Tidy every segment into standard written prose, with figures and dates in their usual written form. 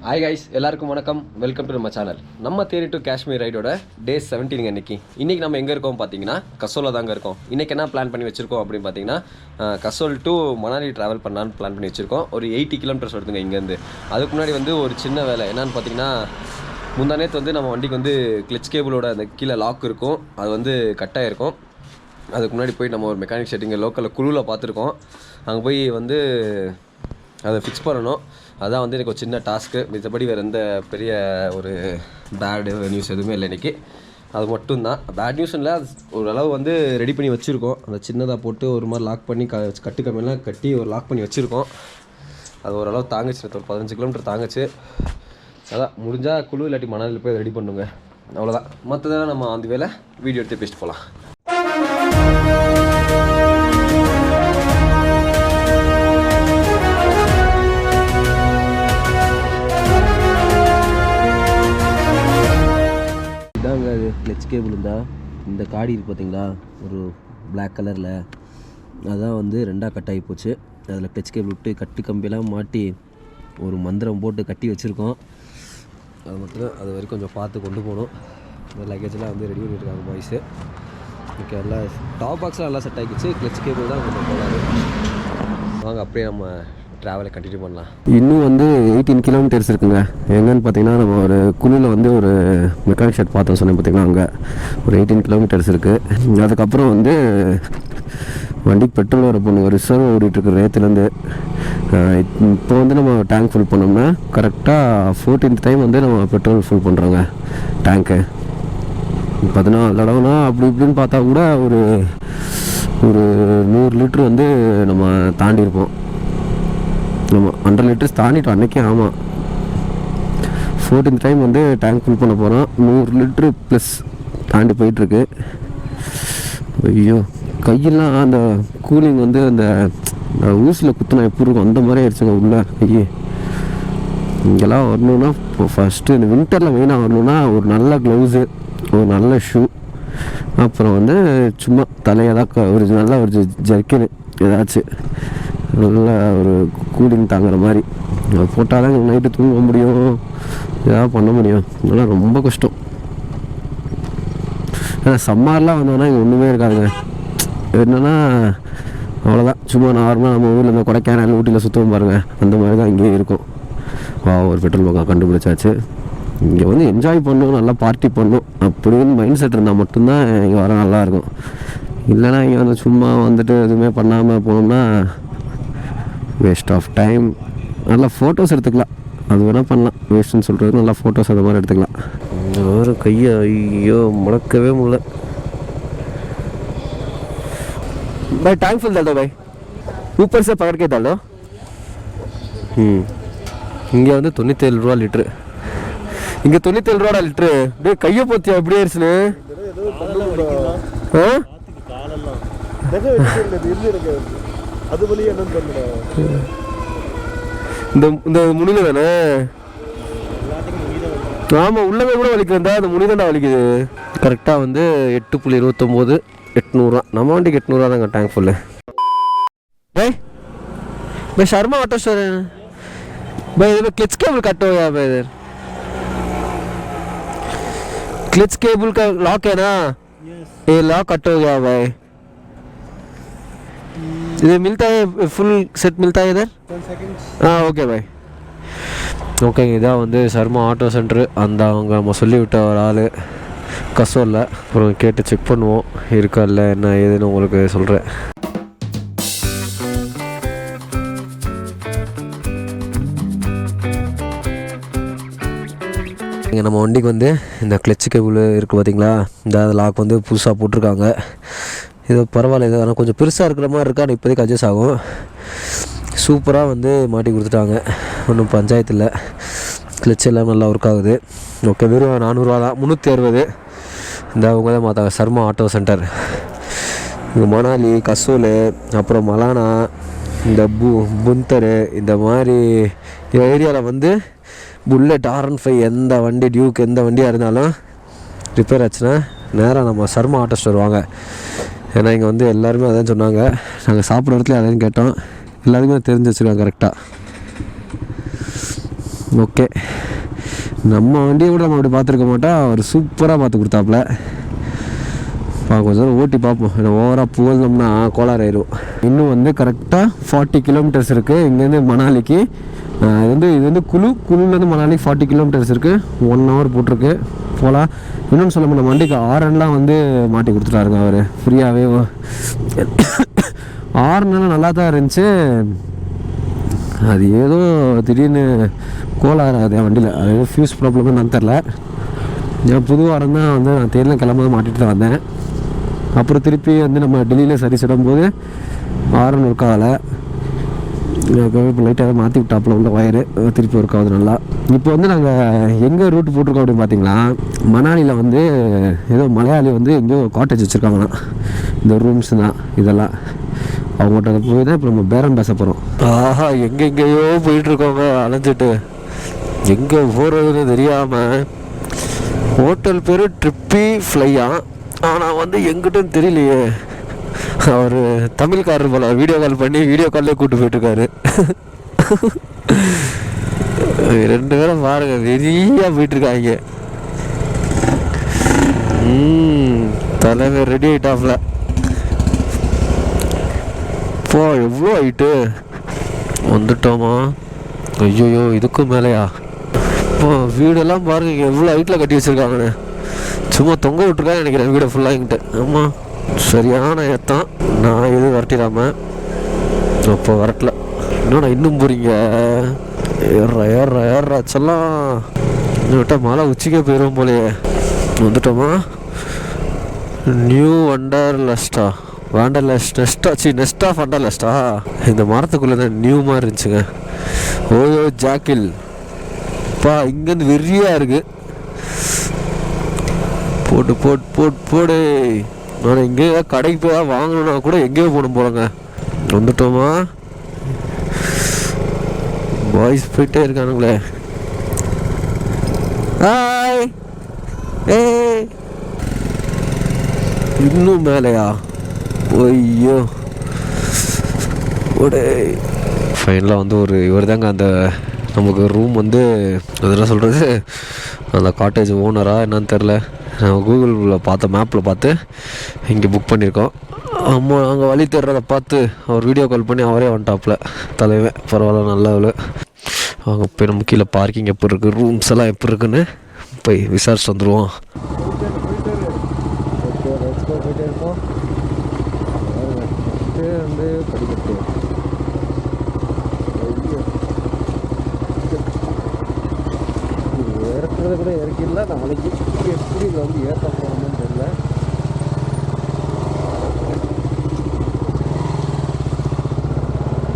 Hi guys, எல்லாருக்கும் வணக்கம். Welcome to நம்ம சேனல். நம்ம தேரி டு காஷ்மீர் ரைடோட டே 17 இன்றைக்கி நம்ம எங்கே இருக்கோம் பார்த்தீங்கன்னா கசோலில் தாங்க இருக்கோம். இன்றைக்கி என்ன பிளான் பண்ணி வச்சுருக்கோம் அப்படின்னு பார்த்தீங்கன்னா கசோல் டு மணாலி ட்ராவல் பண்ணலான்னு பிளான் பண்ணி வச்சுருக்கோம். ஒரு 80 கிலோமீட்டர்ஸ் வருதுங்க இங்கேருந்து. அதுக்கு முன்னாடி வந்து ஒரு சின்ன வேலை என்னென்னு பார்த்தீங்கன்னா, முந்தானேத்து வந்து நம்ம வண்டிக்கு வந்து கிளச் கேபிளோட அந்த கீழே லாக் இருக்கும், அது வந்து கட்டாயிருக்கும். அதுக்கு முன்னாடி போய் நம்ம ஒரு மெக்கானிக் ஷெட்டிங்க லோக்கலில் குழுவில் பார்த்துருக்கோம். அங்கே போய் வந்து அதை ஃபிக்ஸ் பண்ணணும். அதான் வந்து எனக்கு ஒரு சின்ன டாஸ்க்கு. மற்றபடி வேறு எந்த பெரிய ஒரு பேடு நியூஸ் எதுவுமே இல்லை இன்றைக்கி. அது மட்டும்தான். பேட் நியூஸ் இல்லை, அது ஓரளவு வந்து ரெடி பண்ணி வச்சுருக்கோம். அந்த சின்னதாக போட்டு ஒரு மாதிரி லாக் பண்ணி கட்டு கம்மியெல்லாம் கட்டி ஒரு லாக் பண்ணி வச்சுருக்கோம். அது ஓரளவு தாங்குச்சு, ஒரு 15 கிலோமீட்டர் தாங்குச்சு. அதான் முடிஞ்சால் குழு இல்லாட்டி மணாலியில் போய் ரெடி பண்ணுங்க, அவ்வளோதான். மற்றதெல்லாம் நம்ம அந்த வேலை வீடியோ எடுத்து பேசிட்டு போகலாம். இதாங்க அது கிளச் கேபிள் இருந்தால் இந்த காடி இருக்குது பார்த்தீங்களா, ஒரு பிளாக் கலரில், அதான் வந்து ரெண்டாக கட் ஆகி போச்சு. அதில் கிளச் கேபிள் விட்டு கட்டு கம்பியெல்லாம் மாட்டி ஒரு மந்திரம் போட்டு கட்டி வச்சுருக்கோம். அது மட்டும் அது வரைக்கும் கொஞ்சம் பார்த்து கொண்டு போகணும். இந்த லக்கேஜெலாம் வந்து ரெடி பண்ணியிருக்காங்க பாய்ஸு. ஓகே, எல்லாம் டாப் பாக்ஸ்லாம் நல்லா செட் ஆகிடுச்சு. கிளச் கேபிள் தான் கொஞ்சம் போகாது. வாங்க அப்படியே நம்ம ட்ராவலை கண்டினியூ பண்ணலாம். இன்னும் வந்து 18 கிலோமீட்டர்ஸ் இருக்குங்க. எங்கன்னு பார்த்தீங்கன்னா, நம்ம ஒரு குழுவில் வந்து ஒரு மெக்கானிக் ஷெட் பார்த்தோம் சொன்னேன் பார்த்தீங்கன்னா, அங்கே ஒரு 18 கிலோமீட்டர்ஸ் இருக்குது. அதுக்கப்புறம் வந்து வண்டிக்கு பெட்ரோல் வர போகணும். ரிசர்வ் ஓடிட்டுருக்கு ரேத்துலேருந்து. இப்போ வந்து நம்ம டேங்க் ஃபுல் பண்ணோம்னா கரெக்டாக 14th டைம் வந்து நம்ம பெட்ரோல் ஃபுல் பண்ணுறோங்க டேங்க்கு. 14 தடவைனா அப்படி இப்படின்னு பார்த்தா கூட ஒரு 100 லிட்ரு வந்து நம்ம தாண்டியிருப்போம். நம்ம 100 லிட்டர்ஸ் தாண்டிட்டோம் அன்றைக்கே. ஆமாம், 14th டைம் வந்து டேங்க் ஃபுல் பண்ண போகிறோம். 100 லிட்ரு ப்ளஸ் தாண்டி போயிட்டுருக்கு. ஐயோ, கையெல்லாம் அந்த கூலிங் வந்து அந்த ஊசியில் குத்துனா எப்படி இருக்கும் அந்த மாதிரி ஆயிடுச்சுங்க உள்ள கையே. இங்கெல்லாம் வரணுன்னா இப்போ ஃபஸ்ட்டு இந்த வின்டரில் மெயினாக வரணுன்னா ஒரு நல்ல க்ளவுஸு, ஒரு நல்ல ஷூ, அப்புறம் வந்து சும்மா தலையெல்லாம் ஒரு நல்ல ஒரு ஜர்க்கின் ஏதாச்சும் நல்ல ஒரு கூலிங் தாங்குற மாதிரி அது போட்டால் தான் நைட்டு தூங்க முடியும், ஏதாவது பண்ண முடியும். அதெல்லாம் ரொம்ப கஷ்டம். ஏன்னா சம்மர்லாம் வந்தோன்னா இங்கே ஒன்றுமே இருக்காதுங்க. என்னென்னா அவ்வளோதான், சும்மா நார்மலாக நம்ம ஊரில் இந்த கொடைக்கானல் ஊட்டியில் சுற்றவும் பாருங்கள், அந்த மாதிரி தான் இங்கேயும் இருக்கும். ஒரு பெட்ரோல் பங்காக கண்டுபிடிச்சாச்சு. இங்கே வந்து என்ஜாய் பண்ணணும், நல்லா பார்ட்டி பண்ணணும் அப்படின்னு மைண்ட் செட் இருந்தால் மட்டும்தான் இங்கே வர நல்லாயிருக்கும். இல்லைனா இங்கே வந்து சும்மா வந்துட்டு எதுவுமே பண்ணாமல் போனோம்னா வேஸ்ட் ஆஃப் டைம். நல்லா ஃபோட்டோஸ் எடுத்துக்கலாம், அது வேணால் பண்ணலாம். வேஸ்ட்டுன்னு சொல்கிறது நல்லா ஃபோட்டோஸ் அந்த மாதிரி எடுத்துக்கலாம். ஒரு கையை ஐயோ முடக்கவே முடியல. भाई टैंक फुल डाल दो भाई, ऊपर से पकड़ के डाल दो. இங்கே வந்து 97 ரூபா லிட்ரு. இங்கே 97 ரூபாடா லிட்ரு. டே கையை போத்தியா எப்படி ஆயிடுச்சுன்னு. இந்த முனில தானே. ஆமாம், உள்ளவே கூட வலிக்கிறதா, அந்த முனி தாண்டா வலிக்குது. கரெக்டாக வந்து 8.29 800 நம்ம வண்டிக்கு 800 தாங்க டேங்க் ஃபுல்லு. भाई शर्मा ऑटो स्टोर है भाई, इधर क्लच केबल कट हो गया भाई. इधर क्लच केबल का लॉक है ना, ये लॉक कट हो गया भाई. इधर मिलता है फुल सेट मिलता है इधर. हाँ ओके भाई. ஓகேங்க, இதான் வந்து சர்மா ஆட்டோ சென்ட்ரு. அந்த அவங்க நம்ம சொல்லிவிட்ட ஒரு ஆள் கசோலில். அப்புறம் கேட்டு செக் பண்ணுவோம் இருக்கா இல்லை என்ன ஏதுன்னு உங்களுக்கு சொல்கிறேன். இங்கே நம்ம வண்டிக்கு வந்து இந்த கிளச் கேபிள் இருக்குது பார்த்தீங்களா, இந்த லாக் வந்து புதுசாக போட்டிருக்காங்க. இது பரவாயில்ல, இது ஆனால் கொஞ்சம் பெருசாக இருக்கிற மாதிரி இருக்கா, இப்போதைக்கு அட்ஜஸ்ட் ஆகும். சூப்பராக வந்து மாட்டி கொடுத்துட்டாங்க, ஒன்றும் பஞ்சாயத்து இல்லை. கிளச் எல்லாம் நல்லா ஒர்க் ஆகுது. ஓகே, வெறும் 400 ரூபா தான், 360. இந்த அவங்க தான் மாற்றாங்க சர்மா ஆட்டோ சென்டர். இங்கே மணாலி, கசோல், அப்புறம் மலானா, இந்த புந்தர், இந்த மாதிரி ஏரியாவில் வந்து புல்லட், R15 எந்த வண்டி, டியூக் எந்த வண்டியாக இருந்தாலும் ரிப்பேர் ஆச்சுன்னா நேராக நம்ம சர்மா ஆட்டோ ஸ்டோர் வாங்க. ஏன்னா இங்கே வந்து எல்லாருமே அதான் சொன்னாங்க. நாங்கள் சாப்பிட்ற இடத்துல அதையும் கேட்டோம், எல்லாருக்குமே தெரிஞ்சு வச்சுருக்காங்க கரெக்டாக. ஓகே, நம்ம வண்டியை கூட நம்ம அப்படி பார்த்துருக்க மாட்டோம், அவர் சூப்பராக பார்த்து கொடுத்தாப்புல. கொஞ்சம் நேரம் ஓட்டி பார்ப்போம். ஏன்னா ஓவராக புகழ்ந்தோம்னா கோளாறு ஆயிடும். இன்னும் வந்து கரெக்டாக 40 கிலோமீட்டர்ஸ் இருக்குது இங்கேருந்து மணாலிக்கு. இது வந்து குழுலேருந்து மணாலிக்கு 40 கிலோமீட்டர்ஸ் இருக்குது. 1 hour போட்டிருக்கு, போகலாம். இன்னொன்று சொல்ல நம்ம வண்டிக்கு ஆரன்லாம் வந்து மாட்டி கொடுத்துட்டாருங்க அவர் ஃப்ரீயாகவே. ஆரன்லாம் நல்லா தான் இருந்துச்சு, அது ஏதோ திடீர்னு கோளாறு அது என் வண்டியில். அது ஏதோ ஃபியூஸ் ப்ராப்ளம்னு நான் தெரில. என் புது வாரம் தான் வந்து நான் தேர்தல் கிளம்ப மாட்டிட்டு தான் வந்தேன். அப்புறம் திருப்பி வந்து நம்ம டெல்லியில் சரி சுடும்போது ஆரன் ஒர்க் ஆகலை. இப்போ லைட்டாக மாற்றி விட்டாப்பில் உள்ள ஒயரு திருப்பி ஒர்க் ஆகுது நல்லா. இப்போ வந்து நாங்கள் எங்கே ரூட் போட்டிருக்கோம் அப்படின்னு பார்த்தீங்களா, மணாலியில் வந்து ஏதோ மலையாளி வந்து எங்கேயோ காட்டேஜ் வச்சுருக்காங்களாம். இந்த ரூம்ஸ் தான் இதெல்லாம். அவங்கள்ட்ட போய் தான் இப்போ நம்ம பேரம் பேச போகிறோம். ஆஹா, எங்கெங்கேயோ போயிட்டுருக்கோங்க அலைஞ்சிட்டு, எங்கே போகிறதுன்னு தெரியாமல். ஹோட்டல் பேர் ட்ரிப்பி ஃப்ளையா, ஆனால் வந்து எங்கிட்டும் தெரியலையே. அவர் தமிழ்காரர் போல, வீடியோ கால் பண்ணி வீடியோ கால்லே கூப்பிட்டு போயிட்டுருக்காரு. 2 பேரும் பாருங்க வெளியாக போயிட்டுருக்காங்க. தலைவர் ரெடி ஆகிட்டாப்ல. போ, எவ்வளோ ஆகிட்டு வந்துட்டோமா? ஐயோயோ, இதுக்கும் மேலேயா? இப்போ வீடெல்லாம் பாருங்க எவ்வளோ ஹைட்டில் கட்டி வச்சுருக்காங்கன்னு. சும்மா தொங்க விட்டுருக்காங்க நினைக்கிறேன் வீடை ஃபுல்லாகிட்டு. ஆமாம், சரியான ஏத்தான். நான் எதுவும் வரட்டிடாமல் அப்போ வரட்டல. என்னடா இன்னும் போகிறீங்க? ஏறாச்செல்லாம் இன்னும் விட்டால் மழை உச்சிக்கே போயிடும் போலையே. வந்துட்டோமா? நியூ வண்டர்லஸ்டா, நெஸ்ட் ஆஃப் வண்டர்லஸ்டா. இந்த மரத்துக்குள்ளே தான் நியூ மாதிரி இருந்துச்சுங்க. ஓயோ ஜாக்கில் பா, இங்கேருந்து வெறியாக இருக்குது. போடு. நான் எங்கேயோ கடைக்கு போய் வாங்கணுன்னா கூட எங்கேயோ போகணும் போலங்க. வந்துட்டோமா? பாய்ஸ் போயிட்டே இருக்கானுங்களே. ஹாய். இன்னும் மேலையா? ஐயோ ஓடே. ஃபைனலாக வந்து இவர் தாங்க அந்த நமக்கு ரூம் வந்து அதெல்லாம் சொல்கிறது, அந்த காட்டேஜ் ஓனராக என்னன்னு தெரில. நான் கூகுளில் பார்த்த மேப்பில் பார்த்து இங்கே புக் பண்ணியிருக்கோம். அம்மா அங்கே வழி தேடுறதை பார்த்து அவர் வீடியோ கால் பண்ணி அவரே வந்துட்டாப்புல தலைவன். பரவாயில்ல, நல்ல அவங்க போய் நம்ம கீழே பார்க்கிங் எப்படி இருக்குது, ரூம்ஸ் எல்லாம் எப்படி இருக்குன்னு போய் விசாரிச்சு வந்துடுவோம். போயிட்டே இருப்போம். வந்து படிக்கட்டு இறக்குறத கூட இறக்கிடல. நாளைக்கு எப்படி இதில் வந்து ஏற்ற போகிறோம்னு தெரியல.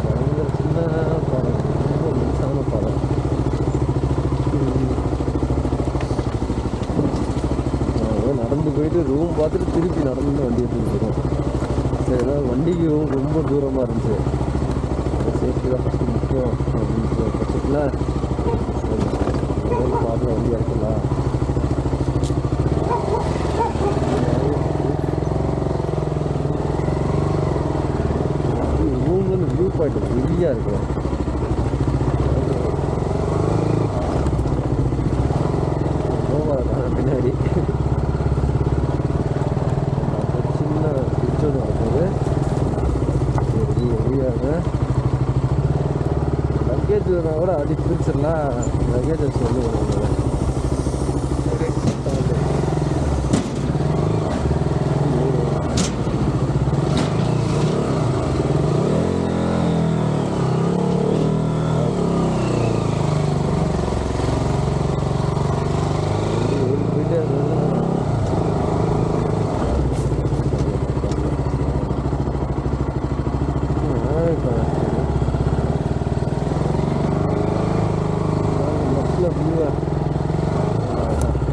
பயங்கர சின்ன பாடம், ரொம்ப மின்சான பாடம். நடந்து போயிட்டு ரூம் பார்த்துட்டு திருப்பி நடந்து வண்டி எடுத்துகிட்டு போயிடும். சரி, ஏதாவது வண்டிக்கு ரொம்ப தூரமாக இருந்துச்சு, சேஃப்டி தான் ஃபஸ்ட்டு முக்கியம் அப்படின்ற பட்சத்தில் பார்த்து வண்டி இறக்கலாம். ரூம் வந்து வியூ பாயிண்ட் ஃப்ரீயாக இருக்கும். பின்னாடி சின்ன ஃப்ரிட்ஜ் ஒன்று வரப்போகுது. ரெடியாக லக்கேஜ் கூட அடி பிரிச்சிடலாம். லக்கேஜ் வச்சு வந்து பண்ணுவாங்க.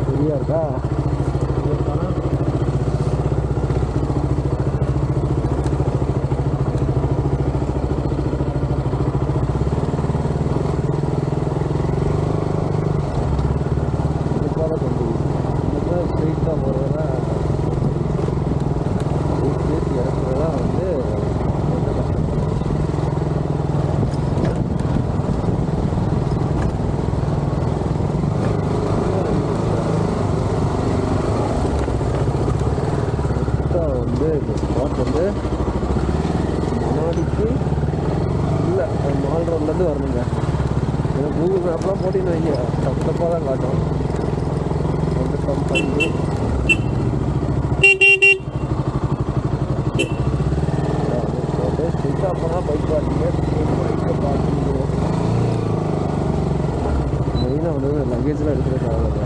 சரியா இருக்கா? ஸ்ட்ரெயிட்டாக போகிறதுனா இறக்குறதெல்லாம் வந்து கொஞ்சம் கஷ்டம். மேப்லாம் போட்டின்னு வைங்க தப்பாக தான் காட்டும். வந்து பம்ப் பண்ணி ஸ்ட்ரிக்டாக போனால் பைக் பார்க்கிங்கு மெயினாக வந்து லக்கேஜ்லாம் எடுத்துகிட்டு ஆகாது.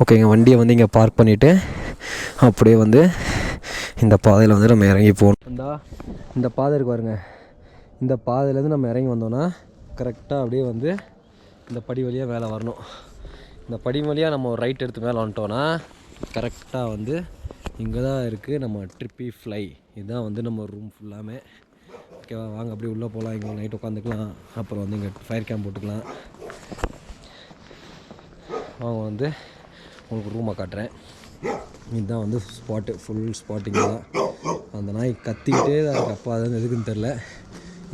ஓகேங்க, வண்டியை வந்து இங்கே பார்க் பண்ணிவிட்டு அப்படியே வந்து இந்த பாதையில் வந்து நம்ம இறங்கி போகணும். இந்த பாதை இருக்கு பாருங்க, இந்த பாதையிலேருந்து நம்ம இறங்கி வந்தோன்னா கரெக்டாக அப்படியே வந்து இந்த படி வழியாக மேலே வரணும். இந்த படி வழியாக நம்ம ஒரு ரைட் எடுத்து மேலே வந்துட்டோன்னா கரெக்டாக வந்து இங்கே தான் இருக்குது நம்ம ட்ரிப்பி ஃப்ளை. இதுதான் வந்து நம்ம ரூம் ஃபுல்லாமே. ஓகேவா, வாங்க அப்படியே உள்ளே போகலாம். இங்கே நைட் உட்காந்துக்கலாம். அப்புறம் வந்து இங்கே ஃபயர் கேம்ப் போட்டுக்கலாம். அவங்க வந்து உங்களுக்கு ரூமை காட்டுறேன். இதுதான் வந்து ஸ்பாட்டு, ஃபுல் ஸ்பாட்டிங் தான். அந்த நாய் கத்திக்கிட்டே தான் இருக்குது. அப்போ அது வந்து எதுக்குன்னு தெரில.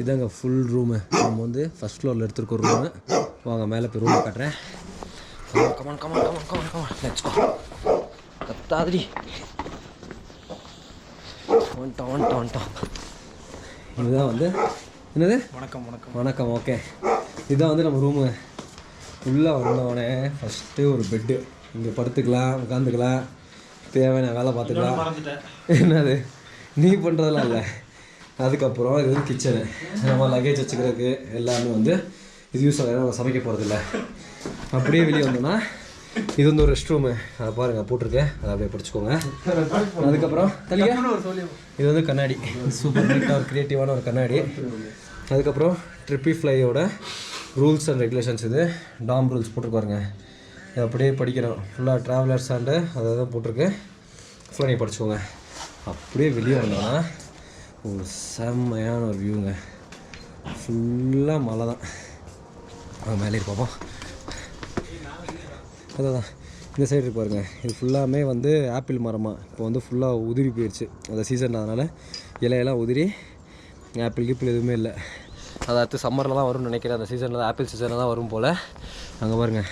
இதாங்க ஃபுல் ரூமு. நம்ம வந்து ஃபஸ்ட் ஃப்ளோரில் எடுத்துருக்க ரூமு. வாங்க மேலே போய் ரூமை காட்டுறேன். Come on come on come on come on come on let's go. கத்தாதிரி வந்துட்டோம். இதுதான் வந்து என்னது, வணக்கம் வணக்கம் வணக்கம். ஓகே, இதுதான் வந்து நம்ம ரூமு. உள்ளே வந்தோடனே ஃபஸ்ட்டு ஒரு பெட்டு. இங்கே படுத்துக்கலாம், உட்காந்துக்கலாம், தேவையான வேலை பார்த்துக்கலாம். என்னது நீ பண்ணுறதெல்லாம் இல்லை. அதுக்கப்புறம் இது வந்து கிச்சனு. நம்ம லக்கேஜ் வச்சுக்கிறதுக்கு எல்லாமே வந்து இது யூஸ் ஆகும். நம்ம சமைக்க போகிறதில்ல. அப்படியே வெளியே வந்தோம்னா இது வந்து ஒரு ரெஸ்ட் ரூமு. அதை பாருங்கள் போட்டிருக்கேன், அதை அப்படியே பிடிச்சிக்கோங்க. அதுக்கப்புறம் இது வந்து கண்ணாடி, சூப்பர் நீட்டாக ஒரு க்ரியேட்டிவான ஒரு கண்ணாடி. அதுக்கப்புறம் ட்ரிப்பி ஃப்ளையோட ரூல்ஸ் அண்ட் ரெகுலேஷன்ஸ். இது டாம் ரூல்ஸ் போட்டிருப்பாருங்க. இது அப்படியே படிக்கணும். ஃபுல்லாக ட்ராவலர்ஸ் அண்டு அதை தான் போட்டிருக்கு. ஃபுல்லாக நீங்கள் படிச்சுக்கோங்க. அப்படியே வெளியே வந்தோன்னா ஒரு செம்மையான ஒரு வியூங்க. ஃபுல்லாக மலை தான். மேலே இருப்போம். அதான் இந்த சைடு இருக்கு பாருங்க. இது ஃபுல்லாமே வந்து ஆப்பிள் மரமாக இப்போ வந்து ஃபுல்லாக உதிரி போயிடுச்சு அந்த சீசன். அதனால் இலையெல்லாம் உதிரி, ஆப்பிள் கீப்பிள் எதுவுமே இல்லை. அது அடுத்து சம்மரில் தான் வரும்னு நினைக்கிறேன். அந்த சீசனில் தான், ஆப்பிள் சீசனில் தான் வரும் போல். அங்கே பாருங்கள்,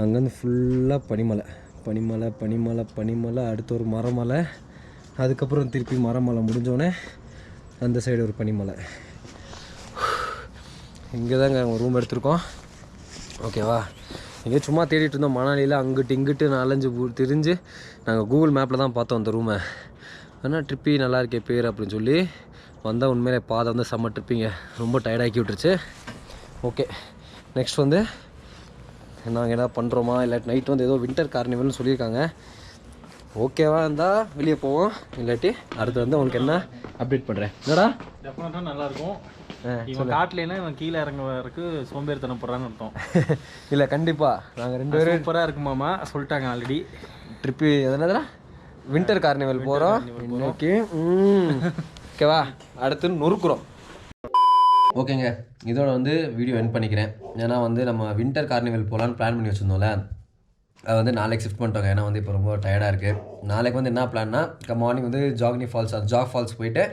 அங்கேருந்து ஃபுல்லாக பனிமலை பனிமலை பனிமலை பனிமலை. அடுத்து ஒரு மரமலை. அதுக்கப்புறம் திருப்பி மரமலை முடிஞ்சோடனே அந்த சைடு ஒரு பனிமலை. இங்கே தாங்க அவங்க ரூம் எடுத்திருக்கோம். ஓகேவா, இங்கே சும்மா தேடிட்டு இருந்தோம் மணாலியில். அங்கிட்டு இங்கிட்டு நாலஞ்சு தெரிஞ்சு நாங்கள் கூகுள் மேப்பில் தான் பார்த்தோம் அந்த ரூமை. ஆனால் ட்ரிப்பி நல்லா இருக்கே பேர் அப்படின்னு சொல்லி வந்தால் உண்மையிலே பாதை வந்து செம்ம ட்ரிப்பிங்க. ரொம்ப டயர்டாக்கி விட்டுருச்சு. ஓகே, நெக்ஸ்ட் வந்து நாங்கள் என்ன பண்ணுறோமா, இல்லாட்டி நைட் வந்து ஏதோ வின்டர் கார்னிவல்னு சொல்லியிருக்காங்க. ஓகேவா இருந்தால் வெளியே போவோம், இல்லாட்டி அடுத்து வந்து உங்களுக்கு என்ன அப்டேட் பண்ணுறேன். என்னடா டெஃபினட்டாக நல்லாயிருக்கும். இவன் காட்டிலேன்னா இவன் கீழே இறங்குறதுக்கு சோம்பேறித்தனம் போடுறான்னு அர்த்தம். இல்லை கண்டிப்பாக நாங்கள் 2 பேரும் சூப்பராக இருக்குமாமா சொல்லிட்டாங்க ஆல்ரெடி. ட்ரிப்பு எதனா வின்டர் கார்னிவல் போகிறோம் இன்னைக்கு. ஓகேவா, அடுத்து நொறுக்குறோம். ஓகேங்க, இதோட வந்து வீடியோ எண்ட் பண்ணிக்கிறேன். ஏன்னா வந்து நம்ம வின்டர் கார்னிவல் போகலான்னு பிளான் பண்ணி வச்சுருந்தோம்ல, அது வந்து நாளைக்கு ஷிஃப்ட் பண்ணிட்டோங்க. ஏன்னா வந்து இப்போ ரொம்ப டயர்டாக இருக்குது. நாளைக்கு வந்து என்ன பிளான்னா, மார்னிங் வந்து ஜாக் ஃபால்ஸ் போயிட்டு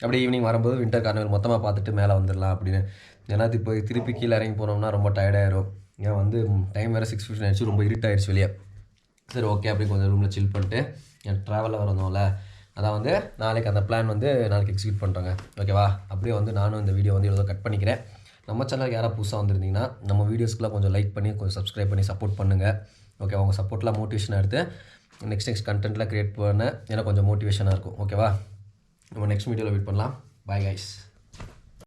அப்படியே ஈவினிங் வரும்போது வின்டர் கார்னிவல் மொத்தமாக பார்த்துட்டு மேலே வந்துடலாம் அப்படின்னு. ஏன்னா இப்போ திருப்பி கீழே இறங்கி போனோம்னா ரொம்ப டயர்டாயிரும். ஏன் வந்து டைம் வேறு 6:15 ஆயிடுச்சு, ரொம்ப இருட்டாயிடுச்சு வெளியே. சரி ஓகே, அப்படி கொஞ்சம் ரூமில் சில் பண்ணிட்டு என் ட்ராவலில் வரணும்ல, அதான் வந்து நாளைக்கு அந்த பிளான் வந்து நாளைக்கு எக்ஸிக்யூட் பண்ணுறோங்க. ஓகேவா, அப்படியே வந்து நானும் இந்த வீடியோ வந்து எவ்வளோ கட் பண்ணிக்கிறேன். நம்ம சேனலுக்கு யாராவது புதுசாக வந்திருந்தீங்கன்னா நம்ம வீடியோஸ்க்குலாம் கொஞ்சம் லைக் பண்ணி கொஞ்சம் சப்ஸ்கிரைப் பண்ணி சப்போர்ட் பண்ணுங்கள். ஓகே, உங்கள் சப்போர்ட்லாம் மோட்டிவேஷனாக எடுத்து நெக்ஸ்ட் கண்டென்ட்லாம் க்ரியேட் பண்ண எனக்கு கொஞ்சம் மோட்டிவேஷனாக இருக்கும். ஓகேவா, நம்ம நெக்ஸ்ட் வீடியோவில் வெயிட் பண்ணலாம். Bye guys.